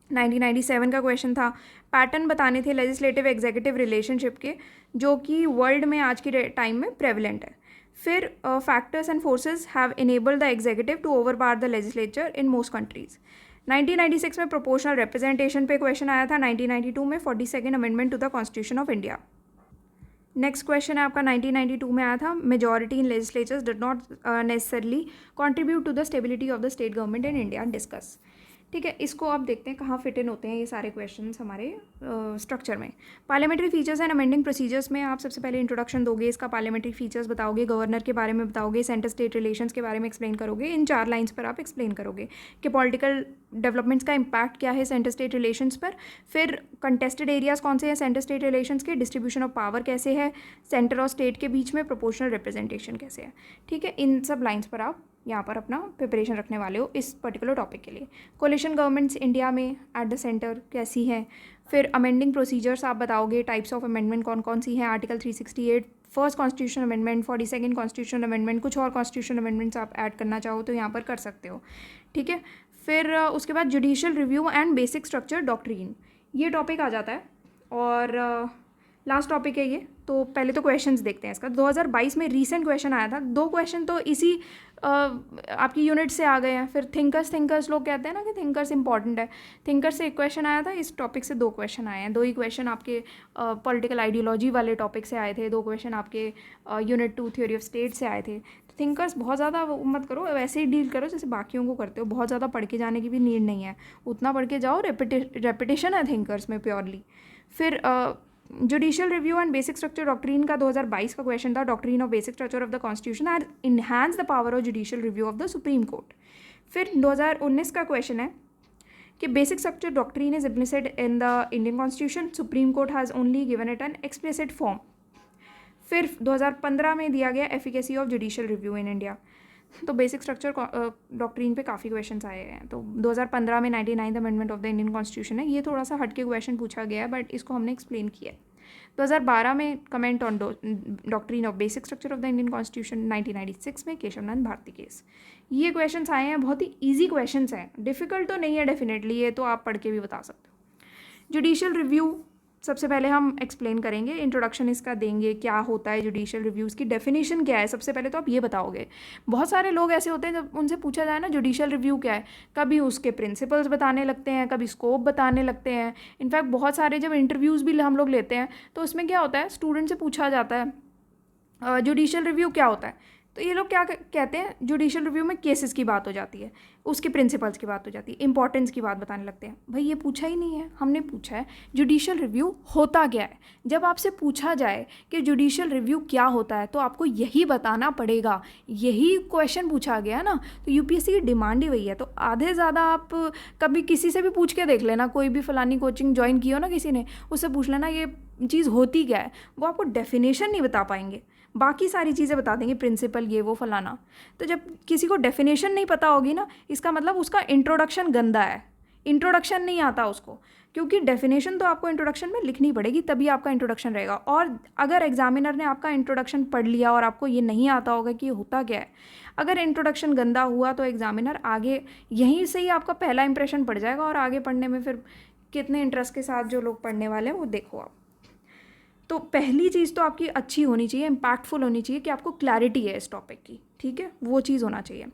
Speaker 1: 1997 का question था pattern बताने थे legislative executive relationship के जो कि world में आज के टाइम में प्रेवलेंट है। फिर factors and forces have enabled the executive to overpower the legislature in most countries. 1996 में प्रोपोर्शनल रिप्रेजेंटेशन पे क्वेश्चन आया था। 1992 में 42nd amendment to the constitution of India. Next question है आपका 1992 में आया था majority in legislatures did not necessarily contribute to the stability of the state government in India, discuss. ठीक है, इसको आप देखते हैं कहाँ फिट इन होते हैं ये सारे क्वेश्चंस हमारे स्ट्रक्चर में। Parliamentary features and amending procedures में आप सबसे पहले इंट्रोडक्शन दोगे, इसका पार्लियामेंट्री फीचर्स बताओगे, गवर्नर के बारे में बताओगे, सेंटर स्टेट रिलेशंस के बारे में एक्सप्लेन करोगे। इन 4 लाइन्स पर आप एक्सप्लेन करोगे कि पॉलिटिकल डेवलपमेंट्स का इम्पैक्ट क्या है सेंटर स्टेट रिलेशंस पर। फिर कंटेस्टेड एरियाज़ कौन से हैं सेंटर स्टेट रिलेशंस के, डिस्ट्रीब्यूशन ऑफ पावर कैसे है सेंटर और स्टेट के बीच में, प्रोपोर्शनल रिप्रेजेंटेशन कैसे है। ठीक है, इन सब लाइन्स पर आप यहाँ पर अपना प्रिपरेशन रखने वाले हो इस पर्टिकुलर टॉपिक के लिए। कोलिशन गवर्नमेंट्स इंडिया में एट द सेंटर कैसी हैं। फिर अमेंडिंग प्रोसीजर्स आप बताओगे, टाइप्स ऑफ अमेंडमेंट कौन कौन सी हैं, article 368, first constitution amendment, 42nd constitution amendment, कुछ और कॉन्स्टिट्यूशन अमेंडमेंट्स आप ऐड करना चाहो तो यहाँ पर कर सकते हो। ठीक है, फिर उसके बाद judicial review and basic structure doctrine, ये टॉपिक आ जाता है और लास्ट टॉपिक है ये। तो पहले तो क्वेश्चंस देखते हैं इसका। 2022 में रीसेंट क्वेश्चन आया था, 2 क्वेश्चन तो इसी आपकी यूनिट से आ गए हैं। फिर थिंकर्स लोग कहते हैं ना कि थिंकर्स इंपॉर्टेंट है, थिंकर्स से एक क्वेश्चन आया था, इस टॉपिक से 2 क्वेश्चन आए हैं। 2 ही क्वेश्चन आपके पॉलिटिकल आइडियोलॉजी वाले टॉपिक से आए थे, 2 क्वेश्चन आपके यूनिट 2 थ्योरी ऑफ स्टेट से आए थे। तो थिंकर्स बहुत ज़्यादा मत करो, वैसे ही डील करो जैसे बाकियों को करते हो, बहुत ज़्यादा पढ़ के जाने की भी नीड नहीं है, उतना पढ़ के जाओ, रेपिटेशन है थिंकर्स में प्योरली। फिर judicial review and basic structure doctrine का 2022 का क्वेश्चन था, doctrine of basic structure of the constitution and enhance the power of judicial review of the supreme court. फिर 2019 का क्वेश्चन है कि basic structure doctrine is implicit in the Indian constitution, supreme court has only given it an explicit form. फिर 2015 में दिया गया efficacy of judicial review in India. तो basic structure doctrine पे काफ़ी क्वेश्चंस आए हैं। तो 2015 में 99th amendment of the Indian constitution है, ये थोड़ा सा हट के क्वेश्चन पूछा गया है बट इसको हमने एक्सप्लेन किया है। 2012 में comment on doctrine of basic structure of the Indian constitution, 1996 में केशवनंद भारती केस। ये क्वेश्चंस आए हैं, बहुत ही ईजी क्वेश्चंस हैं, डिफ़िकल्ट तो नहीं है डेफिनेटली, ये तो आप पढ़ के भी बता सकते हो। जुडिशियल रिव्यू सबसे पहले हम एक्सप्लेन करेंगे, इंट्रोडक्शन इसका देंगे, क्या होता है जुडिशियल रिव्यूज़ की डेफिनेशन क्या है, सबसे पहले तो आप ये बताओगे। बहुत सारे लोग ऐसे होते हैं जब उनसे पूछा जाए ना जुडिशियल रिव्यू क्या है, कभी उसके प्रिंसिपल्स बताने लगते हैं, कभी स्कोप बताने लगते हैं। इनफैक्ट बहुत सारे जब इंटरव्यूज़ भी हम लोग लेते हैं तो उसमें क्या होता है, स्टूडेंट से पूछा जाता है जुडिशियल रिव्यू क्या होता है, तो ये लोग क्या कहते हैं, जुडिशियल रिव्यू में केसेस की बात हो जाती है, उसके प्रिंसिपल्स की बात हो जाती है, इंपॉर्टेंस की बात बताने लगते हैं। भाई ये पूछा ही नहीं है, हमने पूछा है जुडिशियल रिव्यू होता क्या है। जब आपसे पूछा जाए कि जुडिशियल रिव्यू क्या होता है तो आपको यही बताना पड़ेगा, यही क्वेश्चन पूछा गया ना, तो यूपीएससी की डिमांड ही वही है। तो आधे ज़्यादा आप कभी किसी से भी पूछ के देख लेना, कोई भी फलानी कोचिंग ज्वाइन की हो ना किसी ने, उससे पूछ लेना ये चीज़ होती क्या है, वो आपको डेफिनेशन नहीं बता पाएंगे, बाकी सारी चीज़ें बता देंगे, प्रिंसिपल ये वो फलाना। तो जब किसी को डेफिनेशन नहीं पता होगी ना, इसका मतलब उसका इंट्रोडक्शन गंदा है, इंट्रोडक्शन नहीं आता उसको, क्योंकि डेफिनेशन तो आपको इंट्रोडक्शन में लिखनी पड़ेगी, तभी आपका इंट्रोडक्शन रहेगा। और अगर एग्जामिनर ने आपका इंट्रोडक्शन पढ़ लिया और आपको ये नहीं आता होगा कि ये होता क्या है, अगर इंट्रोडक्शन गंदा हुआ तो एग्जामिनर आगे यहीं से ही आपका पहला इंप्रेशन पड़ जाएगा, और आगे पढ़ने में फिर कितने इंटरेस्ट के साथ जो लोग पढ़ने वाले हैं वो देखो आप। तो पहली चीज़ तो आपकी अच्छी होनी चाहिए, इम्पैक्टफुल होनी चाहिए, कि आपको क्लैरिटी है इस टॉपिक की, ठीक है, वो चीज़ होना चाहिए।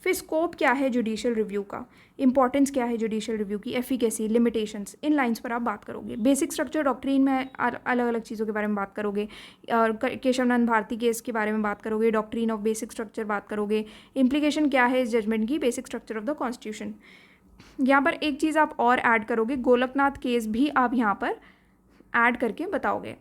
Speaker 1: फिर स्कोप क्या है जुडिशियल रिव्यू का, इंपॉर्टेंस क्या है जुडिशियल रिव्यू की, एफिकेसी, लिमिटेशंस, इन लाइंस पर आप बात करोगे। बेसिक स्ट्रक्चर डॉक्ट्रीन में अलग अलग चीज़ों के बारे में बात करोगे, और केशवनंद भारती केस के बारे में बात करोगे, डॉक्ट्रीन ऑफ बेसिक स्ट्रक्चर बात करोगे, इम्प्लीकेशन क्या है इस जजमेंट की, basic structure of the constitution. यहाँ पर एक चीज़ आप और ऐड करोगे, गोलकनाथ केस भी आप यहाँ पर ऐड करके बताओगे।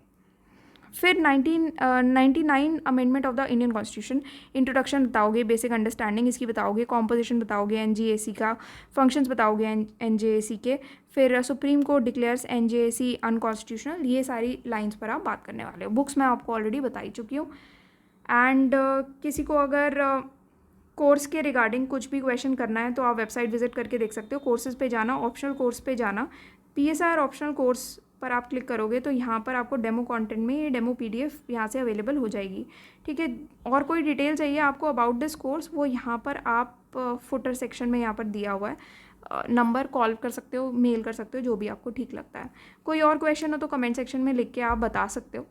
Speaker 1: फिर 99 amendment of the Indian constitution, introduction बताओगे, बेसिक अंडरस्टैंडिंग इसकी बताओगे, कॉम्पोजिशन बताओगे एनजीएसी का, फंक्शंस बताओगे एनजेएसी के, फिर supreme court declares NJAC unconstitutional, ये सारी लाइंस पर आप बात करने वाले हो। बुक्स मैं आपको ऑलरेडी बता ही चुकी हूँ। एंड किसी को अगर कोर्स के रिगार्डिंग कुछ भी क्वेश्चन करना है तो आप वेबसाइट विजिट करके देख सकते हो। कोर्सेज पे जाना, ऑप्शनल कोर्स पे जाना, पीएसआर ऑप्शनल कोर्स पर आप क्लिक करोगे तो यहाँ पर आपको डेमो कंटेंट में ये डेमो पीडीएफ यहाँ से अवेलेबल हो जाएगी, ठीक है। और कोई डिटेल चाहिए आपको अबाउट दिस कोर्स, वो यहाँ पर आप फुटर सेक्शन में यहाँ पर दिया हुआ है, नंबर कॉल कर सकते हो, मेल कर सकते हो, जो भी आपको ठीक लगता है। कोई और क्वेश्चन हो तो कमेंट सेक्शन में लिख के आप बता सकते हो।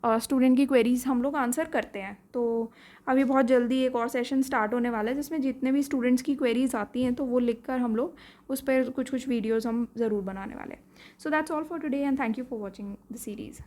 Speaker 1: स्टूडेंट की क्वेरीज हम लोग आंसर करते हैं। तो अभी बहुत जल्दी एक और सेशन स्टार्ट होने वाला है जिसमें जितने भी स्टूडेंट्स की क्वेरीज आती हैं तो वो लिखकर हम लोग उस पर कुछ वीडियोज़ हम ज़रूर बनाने वाले हैं। So that's all for today and thank you for watching the series.